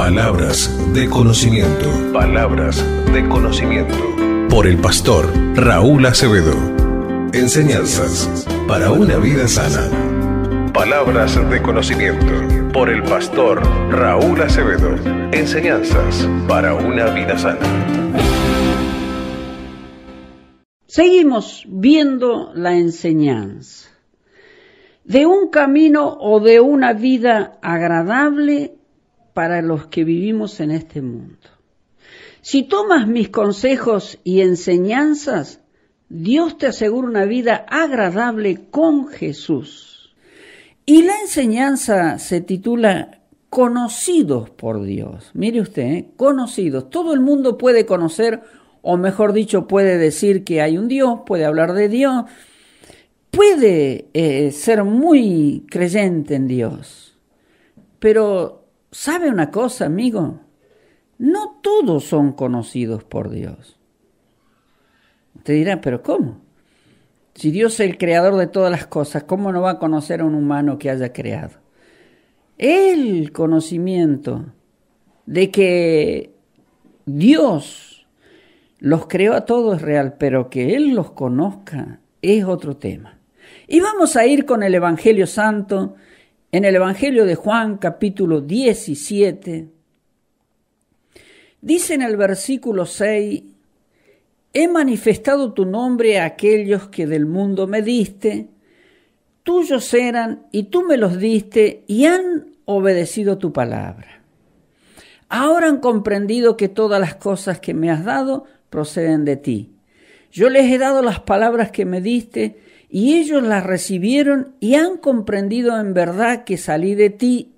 Palabras de conocimiento. Palabras de conocimiento. Por el pastor Raúl Acevedo. Enseñanzas para una vida sana. Palabras de conocimiento. Por el pastor Raúl Acevedo. Enseñanzas para una vida sana. Seguimos viendo la enseñanza de un camino o de una vida agradable para los que vivimos en este mundo. Si tomas mis consejos y enseñanzas, Dios te asegura una vida agradable con Jesús. Y la enseñanza se titula Conocidos por Dios. Mire usted, conocidos. Todo el mundo puede conocer, o mejor dicho, puede decir que hay un Dios, puede hablar de Dios, puede ser muy creyente en Dios. Pero, ¿sabe una cosa, amigo? No todos son conocidos por Dios. Usted dirá, ¿pero cómo? Si Dios es el creador de todas las cosas, ¿cómo no va a conocer a un humano que haya creado? El conocimiento de que Dios los creó a todos es real, pero que Él los conozca es otro tema. Y vamos a ir con el Evangelio Santo, en el Evangelio de Juan, capítulo 17, dice en el versículo 6, he manifestado tu nombre a aquellos que del mundo me diste, tuyos eran y tú me los diste y han obedecido tu palabra. Ahora han comprendido que todas las cosas que me has dado proceden de ti. Yo les he dado las palabras que me diste y ellos las recibieron y han comprendido en verdad que salí de ti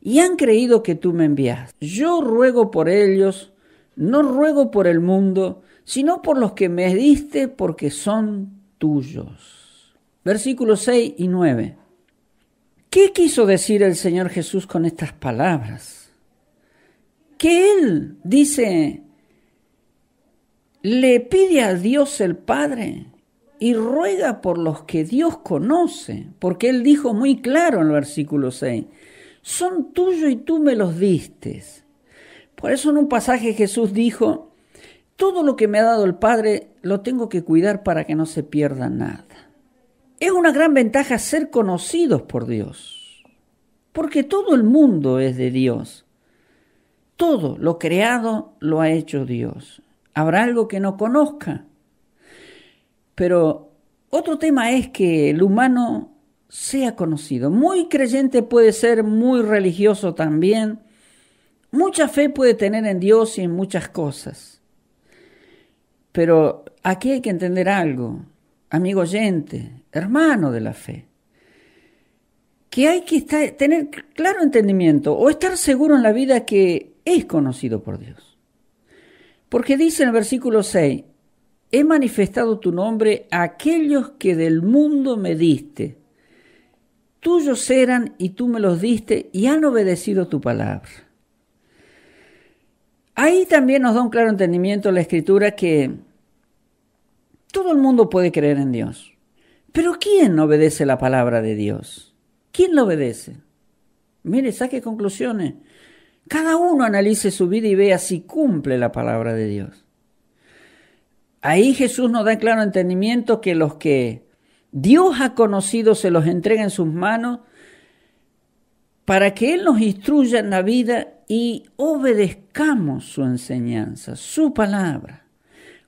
y han creído que tú me enviaste. Yo ruego por ellos, no ruego por el mundo, sino por los que me diste porque son tuyos. Versículos 6 y 9. ¿Qué quiso decir el Señor Jesús con estas palabras? Que Él, dice, le pide a Dios el Padre y ruega por los que Dios conoce, porque Él dijo muy claro en el versículo 6, son tuyos y tú me los diste. Por eso en un pasaje Jesús dijo, todo lo que me ha dado el Padre lo tengo que cuidar para que no se pierda nada. Es una gran ventaja ser conocidos por Dios, porque todo el mundo es de Dios. Todo lo creado lo ha hecho Dios. ¿Habrá algo que no conozca? Pero otro tema es que el humano sea conocido. Muy creyente puede ser, muy religioso también. Mucha fe puede tener en Dios y en muchas cosas. Pero aquí hay que entender algo, amigo oyente, hermano de la fe, que hay que tener claro entendimiento o estar seguro en la vida que es conocido por Dios. Porque dice en el versículo 6, he manifestado tu nombre a aquellos que del mundo me diste. Tuyos eran y tú me los diste y han obedecido tu palabra. Ahí también nos da un claro entendimiento la Escritura que todo el mundo puede creer en Dios. Pero ¿quién obedece la palabra de Dios? ¿Quién lo obedece? Mire, saque conclusiones. Cada uno analice su vida y vea si cumple la palabra de Dios. Ahí Jesús nos da claro entendimiento que los que Dios ha conocido se los entrega en sus manos para que Él nos instruya en la vida y obedezcamos su enseñanza, su palabra.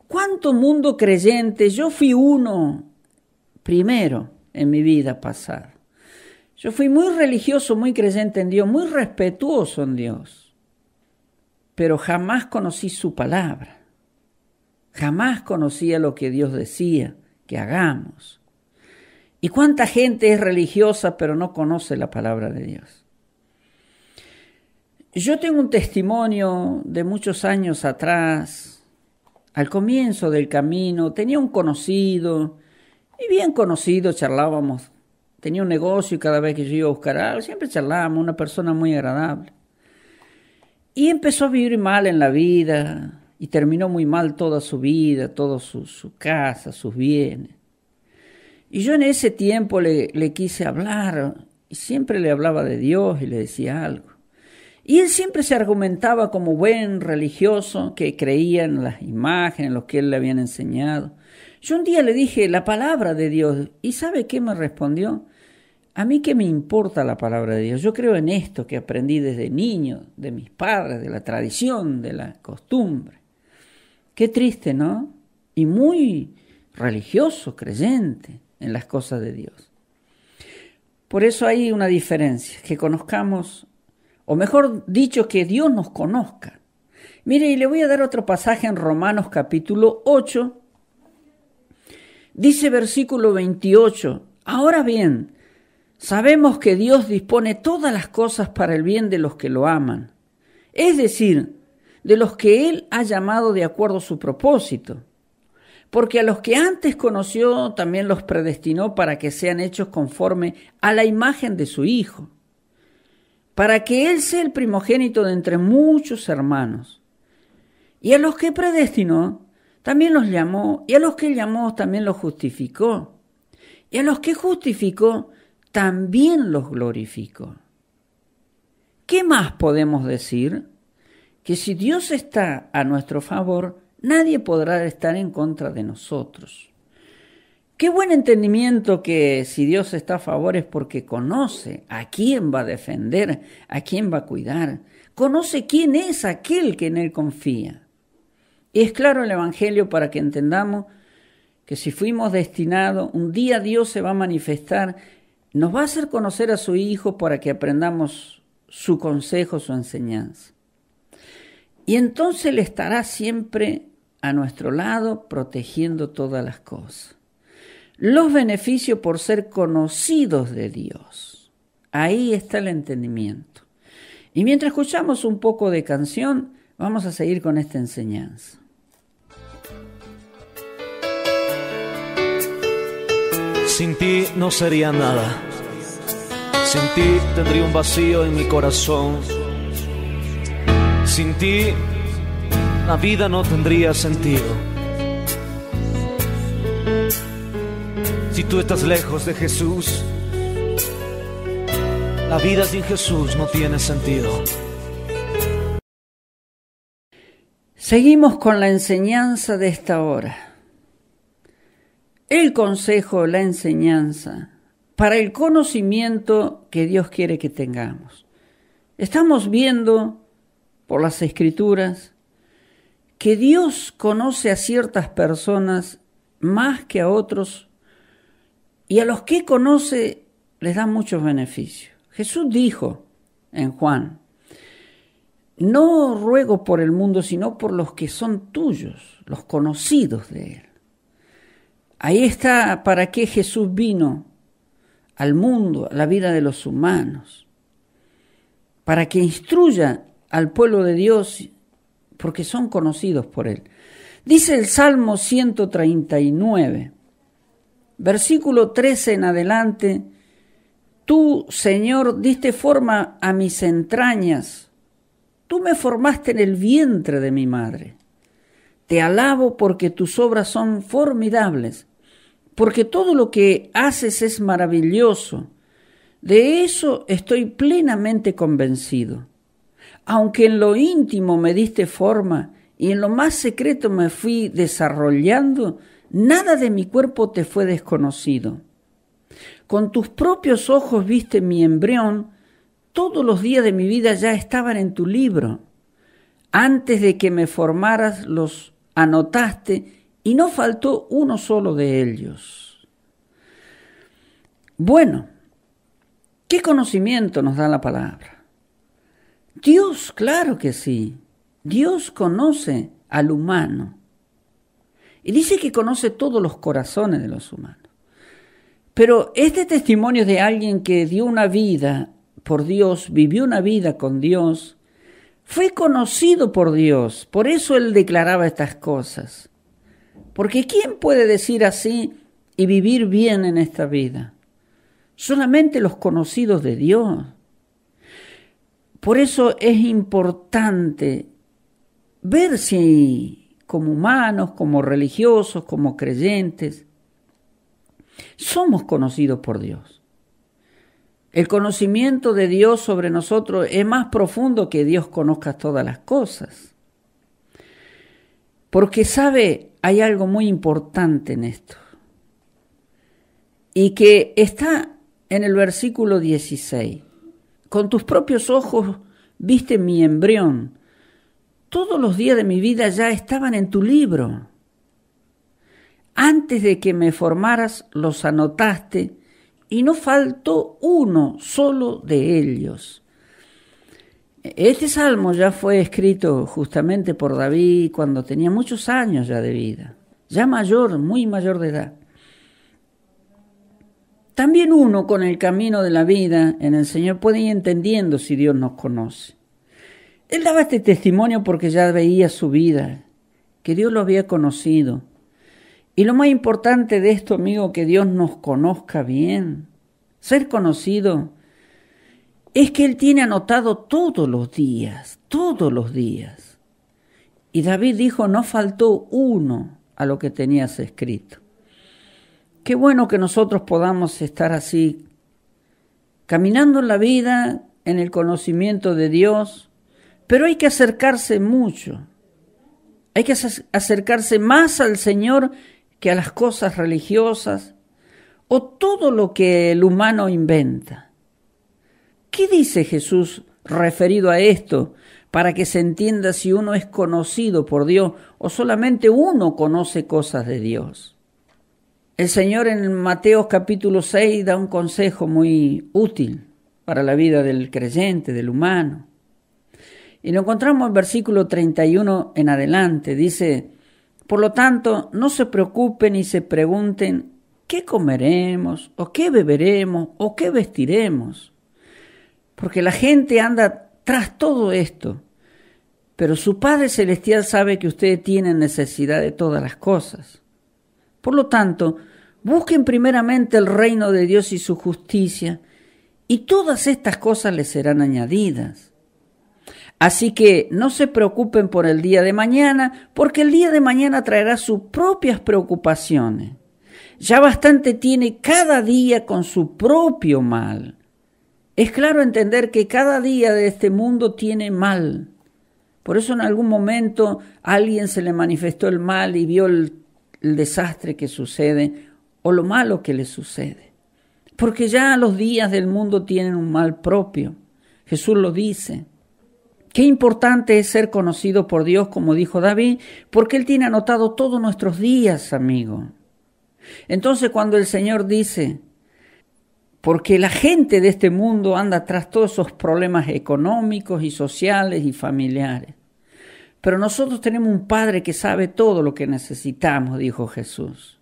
¿Cuánto mundo creyente? Yo fui uno primero en mi vida pasada. Yo fui muy religioso, muy creyente en Dios, muy respetuoso en Dios, pero jamás conocí su palabra. Jamás conocía lo que Dios decía que hagamos. ¿Y cuánta gente es religiosa pero no conoce la palabra de Dios? Yo tengo un testimonio de muchos años atrás, al comienzo del camino, tenía un conocido, y bien conocido, charlábamos, tenía un negocio y cada vez que yo iba a buscar algo, siempre charlábamos, una persona muy agradable. Y empezó a vivir mal en la vida, y terminó muy mal toda su vida, toda su casa, sus bienes. Y yo en ese tiempo le quise hablar, y siempre le hablaba de Dios y le decía algo. Y él siempre se argumentaba como buen religioso que creía en las imágenes, en lo que él le habían enseñado. Yo un día le dije la palabra de Dios, ¿y sabe qué me respondió? A mí qué me importa la palabra de Dios, yo creo en esto que aprendí desde niño, de mis padres, de la tradición, de la costumbre. Qué triste, ¿no? Y muy religioso, creyente en las cosas de Dios. Por eso hay una diferencia, que conozcamos, o mejor dicho, que Dios nos conozca. Mire, y le voy a dar otro pasaje en Romanos capítulo 8, dice versículo 28, ahora bien, sabemos que Dios dispone todas las cosas para el bien de los que lo aman, es decir, de los que Él ha llamado de acuerdo a su propósito. Porque a los que antes conoció también los predestinó para que sean hechos conforme a la imagen de su Hijo, para que Él sea el primogénito de entre muchos hermanos. Y a los que predestinó también los llamó, y a los que llamó también los justificó, y a los que justificó también los glorificó. ¿Qué más podemos decir? Que si Dios está a nuestro favor, nadie podrá estar en contra de nosotros. Qué buen entendimiento que si Dios está a favor es porque conoce a quién va a defender, a quién va a cuidar, conoce quién es aquel que en Él confía. Y es claro el Evangelio para que entendamos que si fuimos destinados, un día Dios se va a manifestar, nos va a hacer conocer a su Hijo para que aprendamos su consejo, su enseñanza. Y entonces Él estará siempre a nuestro lado, protegiendo todas las cosas. Los beneficios por ser conocidos de Dios. Ahí está el entendimiento. Y mientras escuchamos un poco de canción, vamos a seguir con esta enseñanza. Sin ti no sería nada. Sin ti tendría un vacío en mi corazón. Sin ti la vida no tendría sentido. Si tú estás lejos de Jesús, la vida sin Jesús no tiene sentido. Seguimos con la enseñanza de esta hora. El consejo, la enseñanza, para el conocimiento que Dios quiere que tengamos. Estamos viendo por las Escrituras que Dios conoce a ciertas personas más que a otros y a los que conoce les da muchos beneficios. Jesús dijo en Juan, no ruego por el mundo, sino por los que son tuyos, los conocidos de Él. Ahí está para qué Jesús vino al mundo, a la vida de los humanos, para que instruya al pueblo de Dios, porque son conocidos por Él. Dice el Salmo 139, versículo 13 en adelante, tú, Señor, diste forma a mis entrañas, tú me formaste en el vientre de mi madre. Te alabo porque tus obras son formidables, porque todo lo que haces es maravilloso. De eso estoy plenamente convencido. Aunque en lo íntimo me diste forma y en lo más secreto me fui desarrollando, nada de mi cuerpo te fue desconocido. Con tus propios ojos viste mi embrión, todos los días de mi vida ya estaban en tu libro. Antes de que me formaras los anotaste y no faltó uno solo de ellos. Bueno, ¿qué conocimiento nos da la palabra? Dios, claro que sí. Dios conoce al humano. Y dice que conoce todos los corazones de los humanos. Pero este testimonio de alguien que dio una vida por Dios, vivió una vida con Dios, fue conocido por Dios. Por eso él declaraba estas cosas. Porque ¿quién puede decir así y vivir bien en esta vida? Solamente los conocidos de Dios. Por eso es importante ver si como humanos, como religiosos, como creyentes, somos conocidos por Dios. El conocimiento de Dios sobre nosotros es más profundo que Dios conozca todas las cosas. Porque sabe, hay algo muy importante en esto. Y que está en el versículo 16. Con tus propios ojos viste mi embrión. Todos los días de mi vida ya estaban en tu libro. Antes de que me formaras los anotaste y no faltó uno solo de ellos. Este salmo ya fue escrito justamente por David cuando tenía muchos años ya de vida, ya mayor, muy mayor de edad. También uno con el camino de la vida en el Señor puede ir entendiendo si Dios nos conoce. Él daba este testimonio porque ya veía su vida, que Dios lo había conocido. Y lo más importante de esto, amigo, que Dios nos conozca bien, ser conocido, es que Él tiene anotado todos los días. Y David dijo, no faltó uno a lo que tenías escrito. Qué bueno que nosotros podamos estar así, caminando en la vida, en el conocimiento de Dios, pero hay que acercarse mucho. Hay que acercarse más al Señor que a las cosas religiosas o todo lo que el humano inventa. ¿Qué dice Jesús referido a esto para que se entienda si uno es conocido por Dios o solamente uno conoce cosas de Dios? El Señor en Mateo capítulo 6 da un consejo muy útil para la vida del creyente, del humano. Y lo encontramos en versículo 31 en adelante. Dice, por lo tanto, no se preocupen y se pregunten, ¿qué comeremos? ¿O qué beberemos? ¿O qué vestiremos? Porque la gente anda tras todo esto. Pero su Padre Celestial sabe que ustedes tienen necesidad de todas las cosas. Por lo tanto, busquen primeramente el reino de Dios y su justicia, y todas estas cosas les serán añadidas. Así que no se preocupen por el día de mañana, porque el día de mañana traerá sus propias preocupaciones. Ya bastante tiene cada día con su propio mal. Es claro entender que cada día de este mundo tiene mal. Por eso en algún momento a alguien se le manifestó el mal y vio el desastre que sucede o lo malo que le sucede. Porque ya los días del mundo tienen un mal propio. Jesús lo dice. Qué importante es ser conocido por Dios, como dijo David, porque Él tiene anotado todos nuestros días, amigo. Entonces cuando el Señor dice, porque la gente de este mundo anda tras todos esos problemas económicos y sociales y familiares, pero nosotros tenemos un Padre que sabe todo lo que necesitamos, dijo Jesús.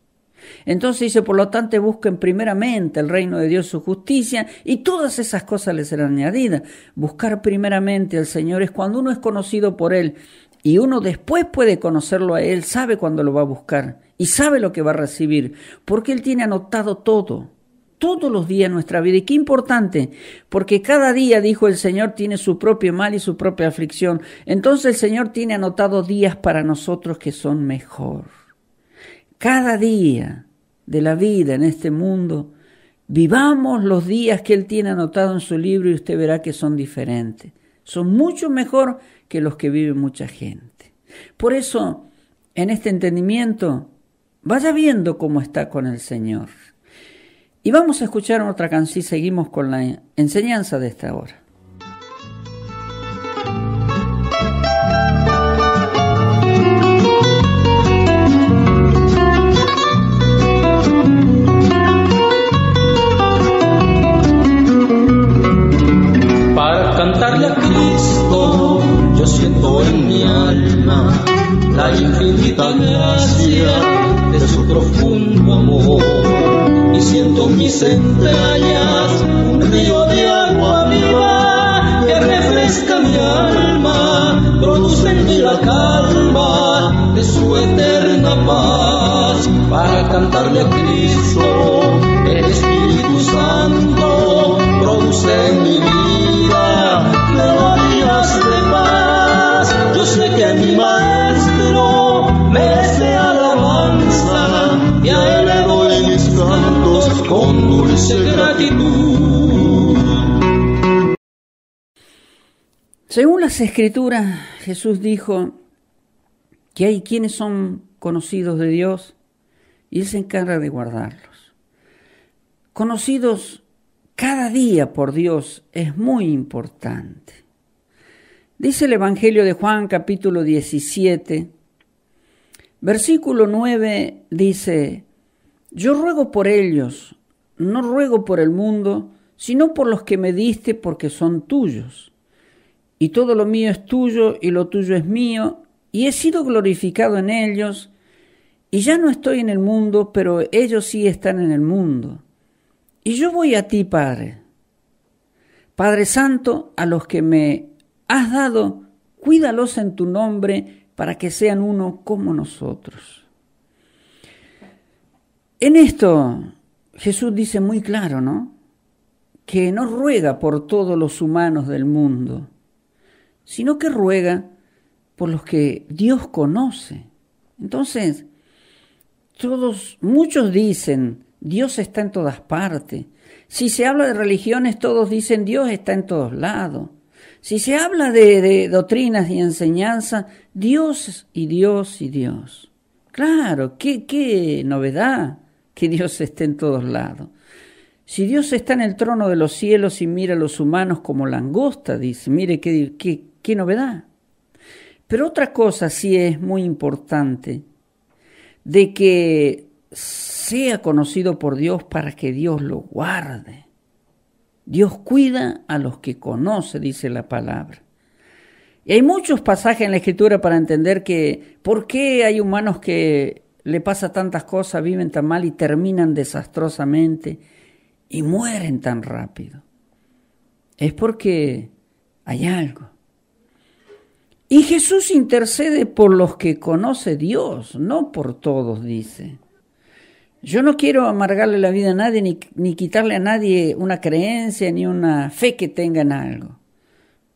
Entonces dice, por lo tanto, busquen primeramente el reino de Dios, su justicia, y todas esas cosas les serán añadidas. Buscar primeramente al Señor es cuando uno es conocido por Él, y uno después puede conocerlo a Él, sabe cuándo lo va a buscar, y sabe lo que va a recibir, porque Él tiene anotado todo, todos los días de nuestra vida. Y qué importante, porque cada día, dijo el Señor, tiene su propio mal y su propia aflicción. Entonces el Señor tiene anotado días para nosotros que son mejor. Cada día de la vida en este mundo, vivamos los días que Él tiene anotado en su libro y usted verá que son diferentes. Son mucho mejor que los que vive mucha gente. Por eso, en este entendimiento, vaya viendo cómo está con el Señor. Y vamos a escuchar otra canción y seguimos con la enseñanza de esta hora. Cantarle a Cristo, yo siento en mi alma la infinita gracia de su profundo amor, y siento en mis entrañas un río de agua viva que refresca mi alma, produce en mí la calma de su eterna paz. Para cantarle a Cristo, el Espíritu Santo produce en mi vida melodías de paz. Yo sé que mi Maestro merece alabanza, y a Él le doy mis cantos con dulce gratitud. Según las Escrituras, Jesús dijo que hay quienes son conocidos de Dios y Él se encarga de guardarlos. Conocidos cada día por Dios es muy importante. Dice el Evangelio de Juan, capítulo 17, versículo 9, dice: yo ruego por ellos, no ruego por el mundo, sino por los que me diste, porque son tuyos. Y todo lo mío es tuyo, y lo tuyo es mío, y he sido glorificado en ellos, y ya no estoy en el mundo, pero ellos sí están en el mundo. Y yo voy a ti, Padre. Padre Santo, a los que me has dado, cuídalos en tu nombre, para que sean uno como nosotros. En esto Jesús dice muy claro, ¿no?, que no ruega por todos los humanos del mundo, sino que ruega por los que Dios conoce. Entonces, muchos dicen, Dios está en todas partes. Si se habla de religiones, todos dicen, Dios está en todos lados. Si se habla de doctrinas y enseñanzas, Dios y Dios y Dios. Claro, qué novedad que Dios esté en todos lados. Si Dios está en el trono de los cielos y mira a los humanos como langosta, dice, mire qué novedad. Pero otra cosa sí es muy importante, de que sea conocido por Dios para que Dios lo guarde. Dios cuida a los que conoce, dice la palabra. Y hay muchos pasajes en la Escritura para entender que por qué hay humanos que le pasa tantas cosas, viven tan mal y terminan desastrosamente y mueren tan rápido. Es porque hay algo. Y Jesús intercede por los que conoce Dios, no por todos, dice. Yo no quiero amargarle la vida a nadie, ni quitarle a nadie una creencia, ni una fe que tenga en algo.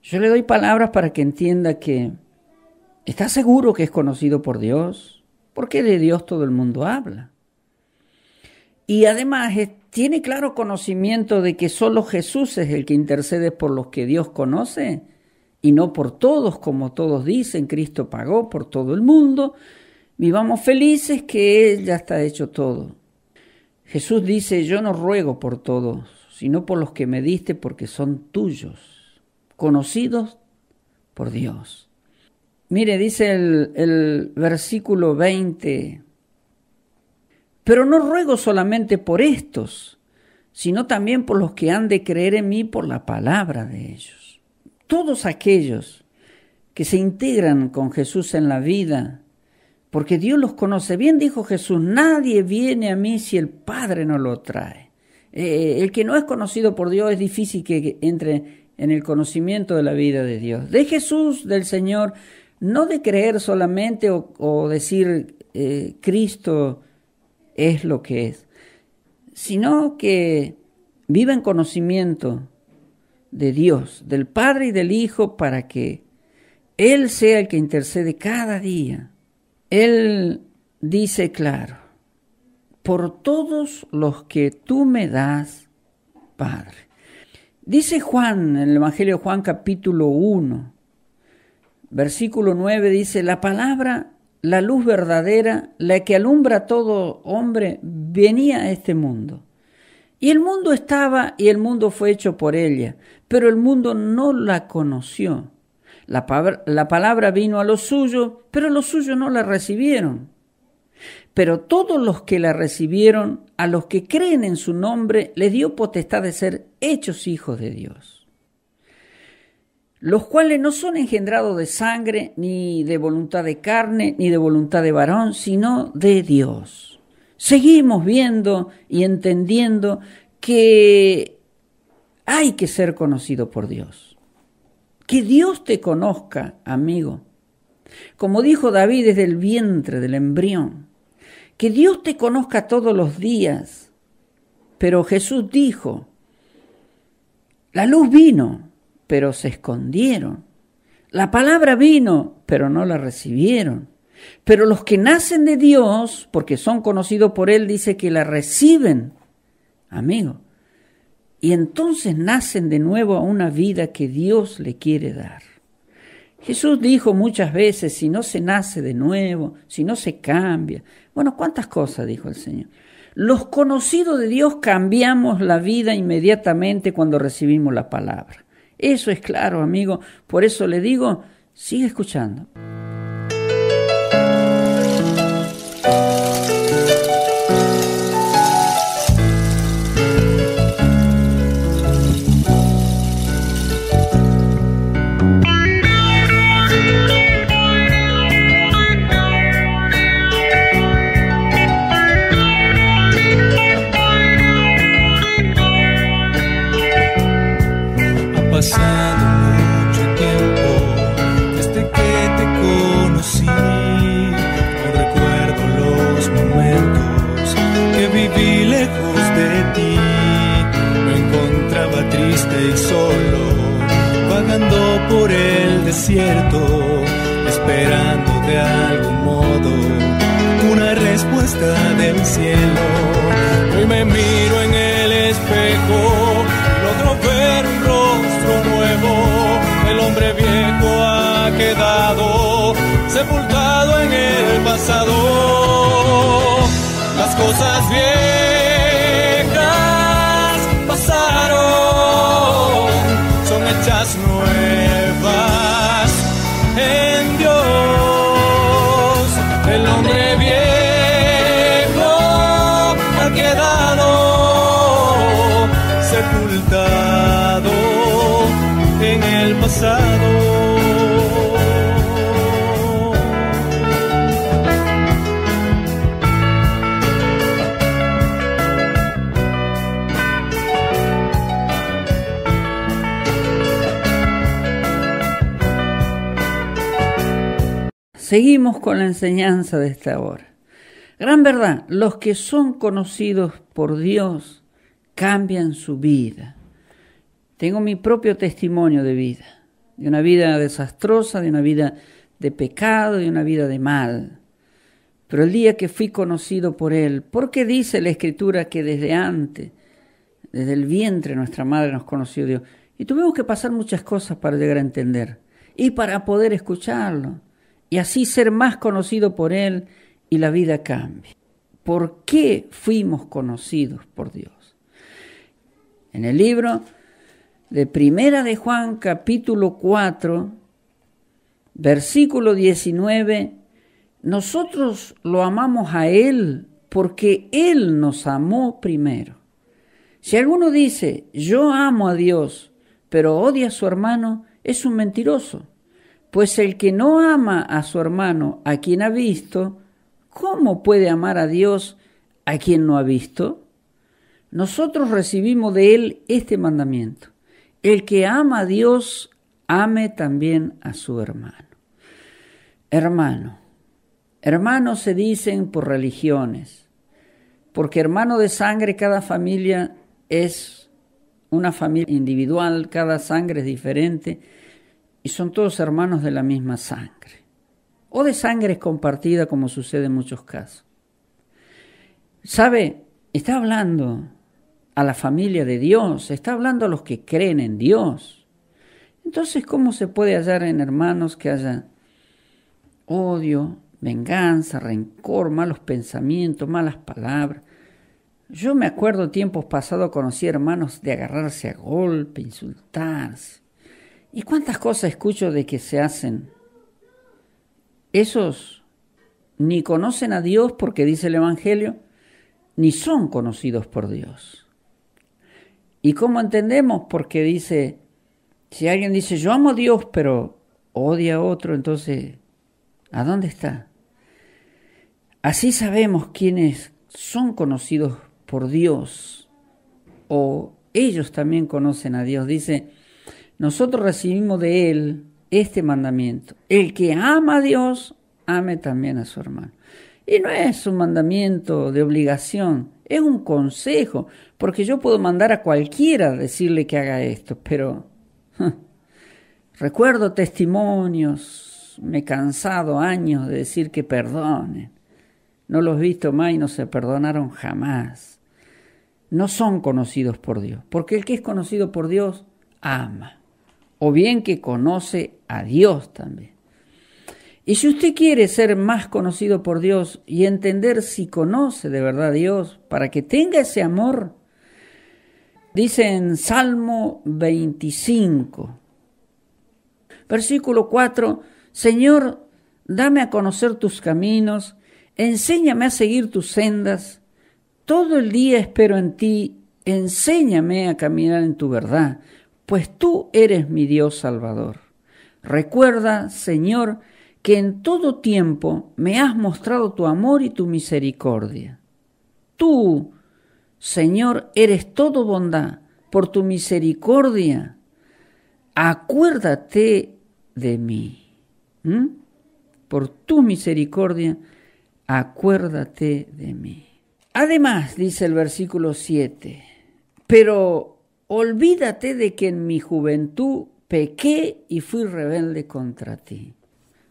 Yo le doy palabras para que entienda que está seguro que es conocido por Dios, porque de Dios todo el mundo habla. Y además tiene claro conocimiento de que solo Jesús es el que intercede por los que Dios conoce, y no por todos, como todos dicen. Cristo pagó por todo el mundo. Vivamos felices que Él ya está hecho todo. Jesús dice, yo no ruego por todos, sino por los que me diste, porque son tuyos, conocidos por Dios. Mire, dice el versículo 20, pero no ruego solamente por estos, sino también por los que han de creer en mí por la palabra de ellos. Todos aquellos que se integran con Jesús en la vida, porque Dios los conoce. Bien dijo Jesús, nadie viene a mí si el Padre no lo trae. El que no es conocido por Dios es difícil que entre en el conocimiento de la vida de Dios. De Jesús, del Señor, no de creer solamente o decir Cristo es lo que es, sino que viva en conocimiento de Dios, del Padre y del Hijo, para que Él sea el que intercede cada día. Él dice claro, por todos los que tú me das, Padre. Dice Juan, en el Evangelio de Juan capítulo 1, versículo 9, dice, la palabra, la luz verdadera, la que alumbra a todo hombre, venía a este mundo. Y el mundo estaba y el mundo fue hecho por ella, pero el mundo no la conoció. La palabra vino a los suyos, pero los suyos no la recibieron. Pero todos los que la recibieron, a los que creen en su nombre, les dio potestad de ser hechos hijos de Dios. Los cuales no son engendrados de sangre, ni de voluntad de carne, ni de voluntad de varón, sino de Dios. Seguimos viendo y entendiendo que hay que ser conocido por Dios. Que Dios te conozca, amigo. Como dijo David desde el vientre del embrión. Que Dios te conozca todos los días. Pero Jesús dijo, la luz vino, pero se escondieron. La palabra vino, pero no la recibieron. Pero los que nacen de Dios, porque son conocidos por Él, dice que la reciben, amigo. Y entonces nacen de nuevo a una vida que Dios le quiere dar. Jesús dijo muchas veces, si no se nace de nuevo, si no se cambia. Bueno, ¿cuántas cosas dijo el Señor? Los conocidos de Dios cambiamos la vida inmediatamente cuando recibimos la palabra. Eso es claro, amigo. Por eso le digo, sigue escuchando. Pasado mucho tiempo desde que te conocí, no recuerdo los momentos que viví lejos de ti. Me encontraba triste y solo, vagando por el desierto, esperando de algún modo una respuesta del cielo. Hoy me miro en el espejo y logro ver un rostro nuevo. El hombre viejo ha quedado sepultado en el pasado. Las cosas viejas pasaron, son hechas nuevas en Dios. El hombre viejo ha quedado sepultado en el pasado. Seguimos con la enseñanza de esta hora. Gran verdad, los que son conocidos por Dios cambian su vida. Tengo mi propio testimonio de una vida desastrosa, de una vida de pecado, de una vida de mal. Pero el día que fui conocido por Él, porque dice la Escritura que desde antes, desde el vientre nuestra madre nos conoció Dios. Y tuvimos que pasar muchas cosas para llegar a entender y para poder escucharlo. Y así ser más conocido por Él y la vida cambie. ¿Por qué fuimos conocidos por Dios? En el libro de Primera de Juan, capítulo 4, versículo 19, nosotros lo amamos a Él porque Él nos amó primero. Si alguno dice, yo amo a Dios, pero odia a su hermano, es un mentiroso. Pues el que no ama a su hermano, a quien ha visto, ¿cómo puede amar a Dios a quien no ha visto? Nosotros recibimos de Él este mandamiento. El que ama a Dios, ame también a su hermano. Hermanos se dicen por religiones, porque hermano de sangre, cada familia es una familia individual, cada sangre es diferente, y son todos hermanos de la misma sangre, o de sangre compartida, como sucede en muchos casos. ¿Sabe? Está hablando a la familia de Dios, está hablando a los que creen en Dios. Entonces, ¿cómo se puede hallar en hermanos que haya odio, venganza, rencor, malos pensamientos, malas palabras? Yo me acuerdo tiempos pasados, conocí hermanos de agarrarse a golpe, insultarse. ¿Y cuántas cosas escucho de que se hacen? Esos ni conocen a Dios, porque dice el Evangelio, ni son conocidos por Dios. ¿Y cómo entendemos? Porque dice, si alguien dice, yo amo a Dios, pero odia a otro, entonces, ¿a dónde está? Así sabemos quiénes son conocidos por Dios, o ellos también conocen a Dios. Dice, nosotros recibimos de Él este mandamiento. El que ama a Dios, ame también a su hermano. Y no es un mandamiento de obligación, es un consejo, porque yo puedo mandar a cualquiera a decirle que haga esto, pero recuerdo testimonios, me he cansado años de decir que perdonen. No los he visto más y no se perdonaron jamás. No son conocidos por Dios, porque el que es conocido por Dios ama. o bien que conoce a Dios también. Y si usted quiere ser más conocido por Dios y entender si conoce de verdad a Dios, para que tenga ese amor, dice en Salmo 25, versículo 4, Señor, dame a conocer tus caminos, enséñame a seguir tus sendas, todo el día espero en ti, enséñame a caminar en tu verdad, pues tú eres mi Dios Salvador. Recuerda, Señor, que en todo tiempo me has mostrado tu amor y tu misericordia. Tú, Señor, eres todo bondad, por tu misericordia, acuérdate de mí. Por tu misericordia, acuérdate de mí. Además, dice el versículo 7, pero olvídate de que en mi juventud pequé y fui rebelde contra ti.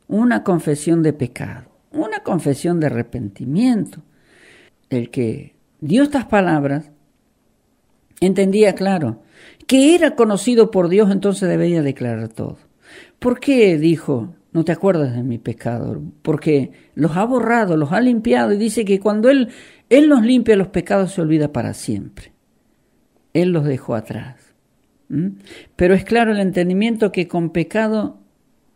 Una confesión de pecado, una confesión de arrepentimiento. El que dio estas palabras entendía claro que era conocido por Dios, entonces debía declarar todo. ¿Por qué dijo, no te acuerdas de mi pecado? Porque los ha borrado, los ha limpiado, y dice que cuando Él nos limpia los pecados se olvida para siempre. Él los dejó atrás. Pero es claro el entendimiento que con pecado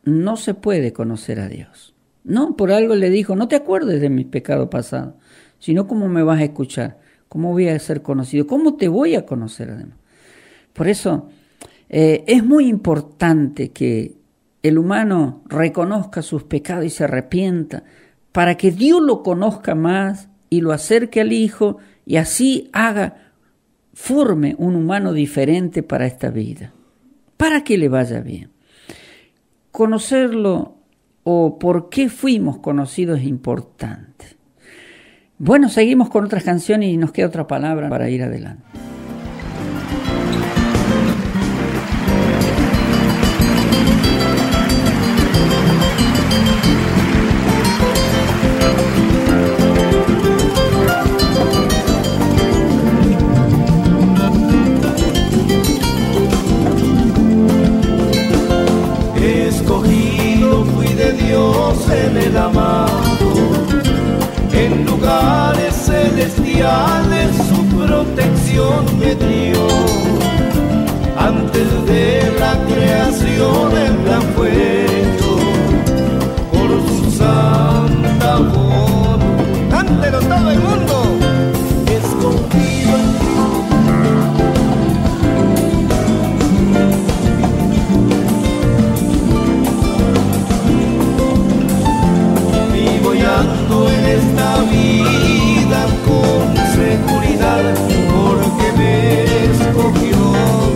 no se puede conocer a Dios. No, por algo le dijo, no te acuerdes de mi pecado pasado, sino cómo me vas a escuchar, cómo voy a ser conocido, cómo te voy a conocer además. Por eso es muy importante que el humano reconozca sus pecados y se arrepienta, para que Dios lo conozca más y lo acerque al Hijo, y así forme un humano diferente para esta vida, para que le vaya bien. Conocerlo o por qué fuimos conocidos es importante. Bueno, seguimos con otras canciones y nos queda otra palabra para ir adelante. En el amado, en lugares celestiales su protección me dio. Antes de la creación el plan fue hecho por su santa voz. ¡Cántelo todo el mundo! Escondido en en esta vida con seguridad, porque me escogió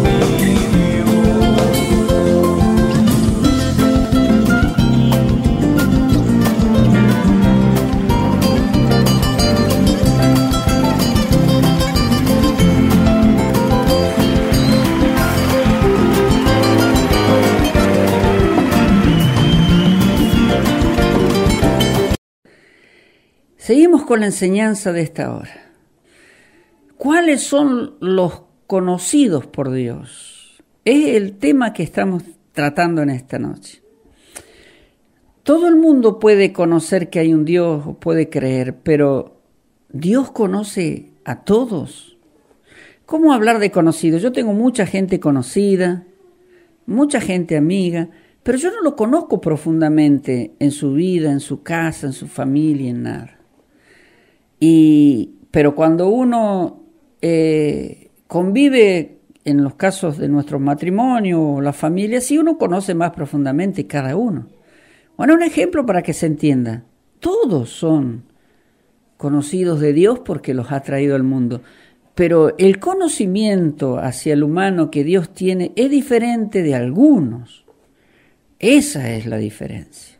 mi Seguimos con la enseñanza de esta hora. ¿Cuáles son los conocidos por Dios? Es el tema que estamos tratando en esta noche. Todo el mundo puede conocer que hay un Dios o puede creer, pero Dios conoce a todos. ¿Cómo hablar de conocidos? Yo tengo mucha gente conocida, mucha gente amiga, pero yo no lo conozco profundamente en su vida, en su casa, en su familia, en nada. Pero cuando uno convive, en los casos de nuestro matrimonio o la familia, sí uno conoce más profundamente cada uno. Bueno, un ejemplo para que se entienda. Todos son conocidos de Dios porque los ha traído al mundo. Pero el conocimiento hacia el humano que Dios tiene es diferente de algunos. Esa es la diferencia.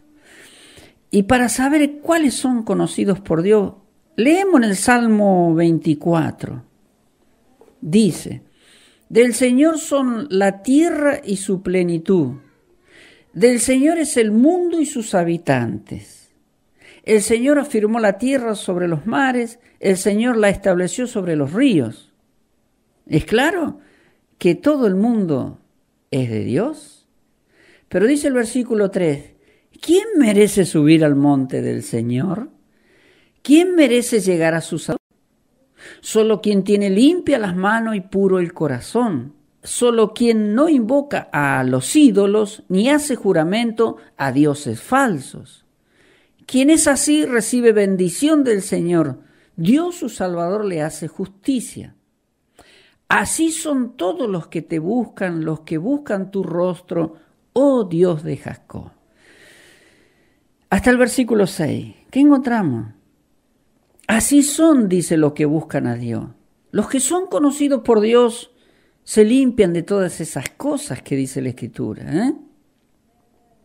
Y para saber cuáles son conocidos por Dios, leemos en el Salmo 24. Dice, del Señor son la tierra y su plenitud. Del Señor es el mundo y sus habitantes. El Señor afirmó la tierra sobre los mares, el Señor la estableció sobre los ríos. Es claro que todo el mundo es de Dios. Pero dice el versículo 3, ¿quién merece subir al monte del Señor? ¿Quién merece llegar a su santuario? Solo quien tiene limpia las manos y puro el corazón. Solo quien no invoca a los ídolos ni hace juramento a dioses falsos. Quien es así recibe bendición del Señor. Dios su Salvador le hace justicia. Así son todos los que te buscan, los que buscan tu rostro, oh Dios de Jacob. Hasta el versículo 6. ¿Qué encontramos? Así son, dice, los que buscan a Dios. Los que son conocidos por Dios se limpian de todas esas cosas que dice la Escritura.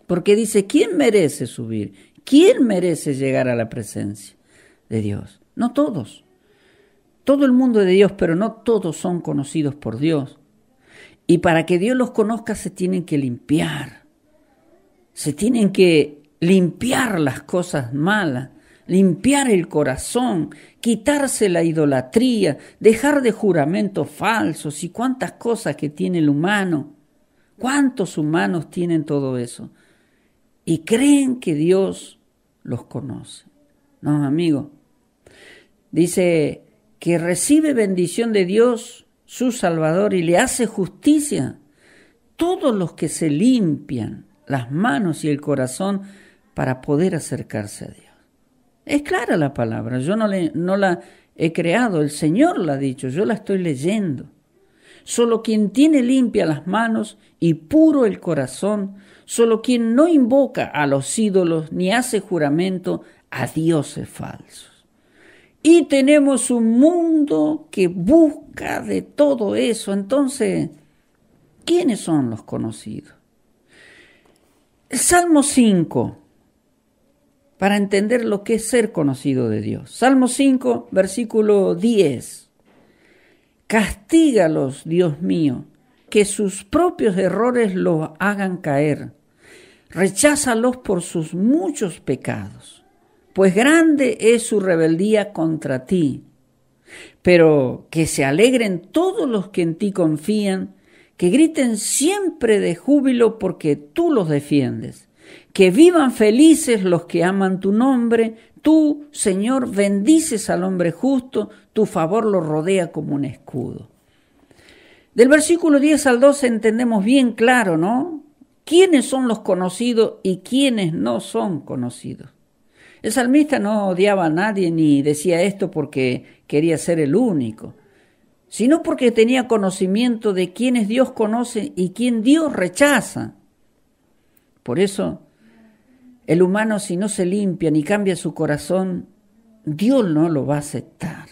Porque dice, ¿quién merece subir? ¿Quién merece llegar a la presencia de Dios? No todos. Todo el mundo es de Dios, pero no todos son conocidos por Dios. Y para que Dios los conozca se tienen que limpiar. Se tienen que limpiar las cosas malas, limpiar el corazón, quitarse la idolatría, dejar de juramentos falsos y cuántas cosas que tiene el humano. ¿Cuántos humanos tienen todo eso? Y creen que Dios los conoce. No, amigo. Dice que recibe bendición de Dios, su Salvador, y le hace justicia. Todos los que se limpian las manos y el corazón para poder acercarse a Dios. Es clara la palabra, yo no la he creado, el Señor la ha dicho, yo la estoy leyendo. Solo quien tiene limpia las manos y puro el corazón, solo quien no invoca a los ídolos ni hace juramento a dioses falsos. Y tenemos un mundo que busca de todo eso. Entonces, ¿quiénes son los conocidos? El Salmo 5, para entender lo que es ser conocido de Dios. Salmo 5, versículo 10. Castígalos, Dios mío, que sus propios errores los hagan caer. Recházalos por sus muchos pecados. Pues grande es su rebeldía contra ti. Pero que se alegren todos los que en ti confían, que griten siempre de júbilo porque tú los defiendes. Que vivan felices los que aman tu nombre. Tú, Señor, bendices al hombre justo, tu favor lo rodea como un escudo. Del versículo 10 al 12 entendemos bien claro, ¿no? ¿Quiénes son los conocidos y quiénes no son conocidos? El salmista no odiaba a nadie ni decía esto porque quería ser el único, sino porque tenía conocimiento de quiénes Dios conoce y quién Dios rechaza. Por eso, el humano, si no se limpia ni cambia su corazón, Dios no lo va a aceptar.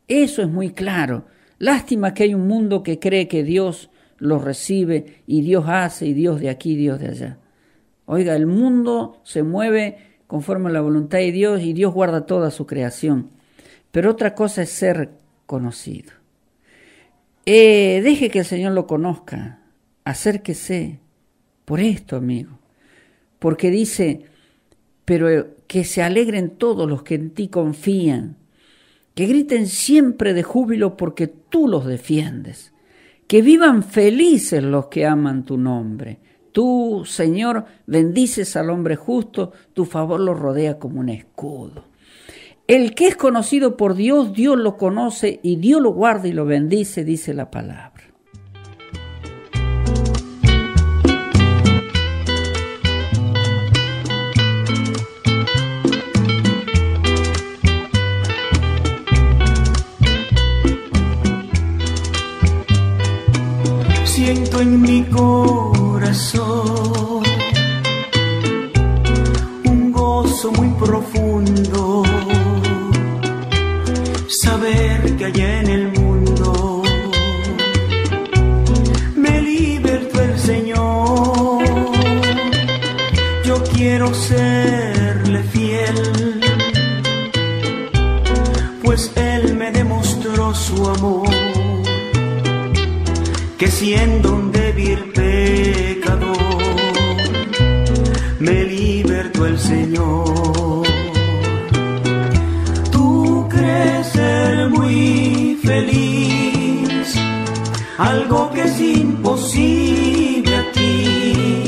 Eso es muy claro. Lástima que hay un mundo que cree que Dios lo recibe y Dios hace y Dios de aquí, Dios de allá. Oiga, el mundo se mueve conforme a la voluntad de Dios y Dios guarda toda su creación. Pero otra cosa es ser conocido. Deje que el Señor lo conozca, acérquese por esto, amigo. Porque dice, pero que se alegren todos los que en ti confían, que griten siempre de júbilo porque tú los defiendes, que vivan felices los que aman tu nombre. Tú, Señor, bendices al hombre justo, tu favor lo rodea como un escudo. El que es conocido por Dios, Dios lo conoce y Dios lo guarda y lo bendice, dice la palabra. Siento en mi corazón un gozo muy profundo, saber que allá en el mundo me libertó el Señor. Yo quiero serle fiel, pues Él me demostró su amor, que siendo un débil pecador, me libertó el Señor. Tú crees ser muy feliz, algo que es imposible a ti,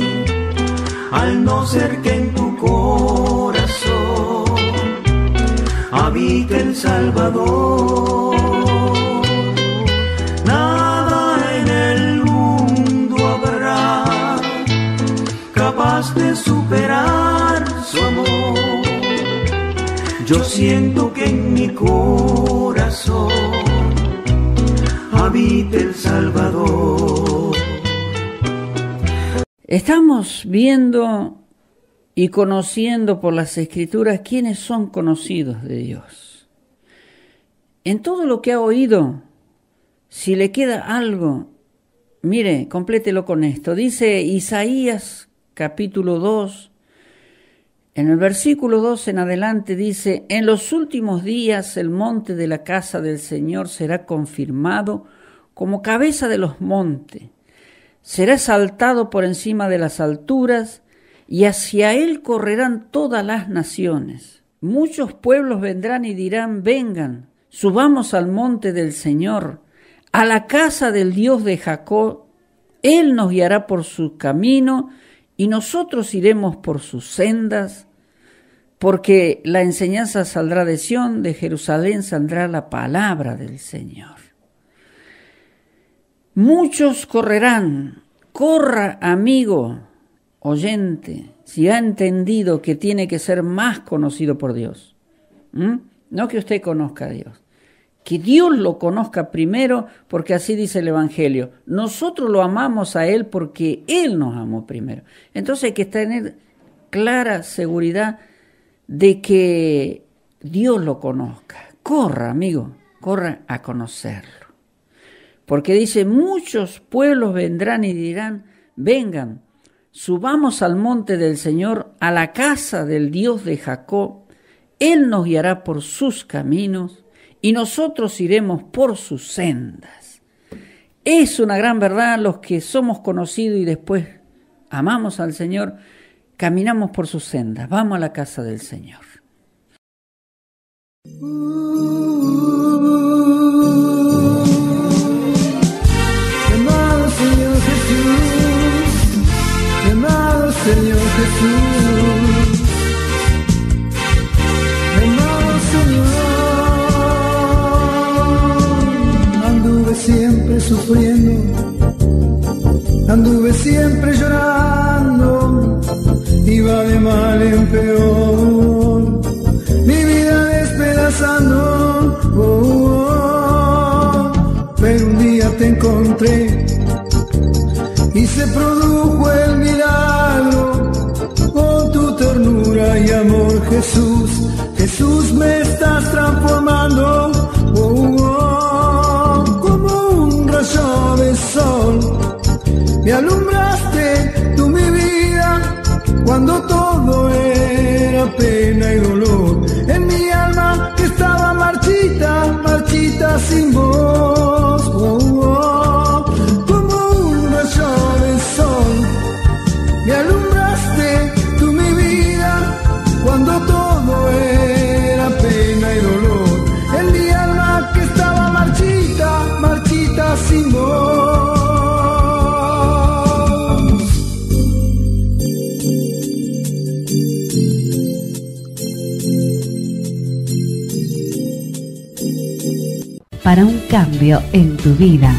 al no ser que en tu corazón habite el Salvador. Nada en el mundo habrá capaz de superar su amor. Yo siento que en mi corazón habite el Salvador. Estamos viendo y conociendo por las Escrituras quiénes son conocidos de Dios. En todo lo que ha oído, si le queda algo, mire, complételo con esto. Dice Isaías capítulo 2, en el versículo 2 en adelante dice: en los últimos días el monte de la casa del Señor será confirmado como cabeza de los montes. Será exaltado por encima de las alturas, y hacia él correrán todas las naciones. Muchos pueblos vendrán y dirán: vengan, subamos al monte del Señor, a la casa del Dios de Jacob. Él nos guiará por su camino, y nosotros iremos por sus sendas, porque la enseñanza saldrá de Sión, de Jerusalén saldrá la palabra del Señor. Muchos correrán. Corra, amigo, oyente, si ha entendido que tiene que ser más conocido por Dios. No que usted conozca a Dios, que Dios lo conozca primero, porque así dice el Evangelio. Nosotros lo amamos a Él porque Él nos amó primero. Entonces hay que tener clara seguridad de que Dios lo conozca. Corra, amigo, corra a conocerlo. Porque dice: muchos pueblos vendrán y dirán: vengan, subamos al monte del Señor, a la casa del Dios de Jacob. Él nos guiará por sus caminos, y nosotros iremos por sus sendas. Es una gran verdad. Los que somos conocidos y después amamos al Señor, caminamos por sus sendas. Vamos a la casa del Señor. Señor Jesús, amado Señor, anduve siempre sufriendo, anduve siempre llorando, iba de mal en peor, mi vida despedazando, pero un día te encontré y se produjo el milagro con tu ternura y amor, Jesús. Jesús, me estás transformando, como un rayo de sol. Me alumbraste tú mi vida cuando todo era pena y dolor. En mi alma que estaba marchita, marchita sin voz. Me alumbraste tú mi vida cuando todo era pena y dolor. En mi alma que estaba marchita, marchita sin voz. Para un cambio en tu vida.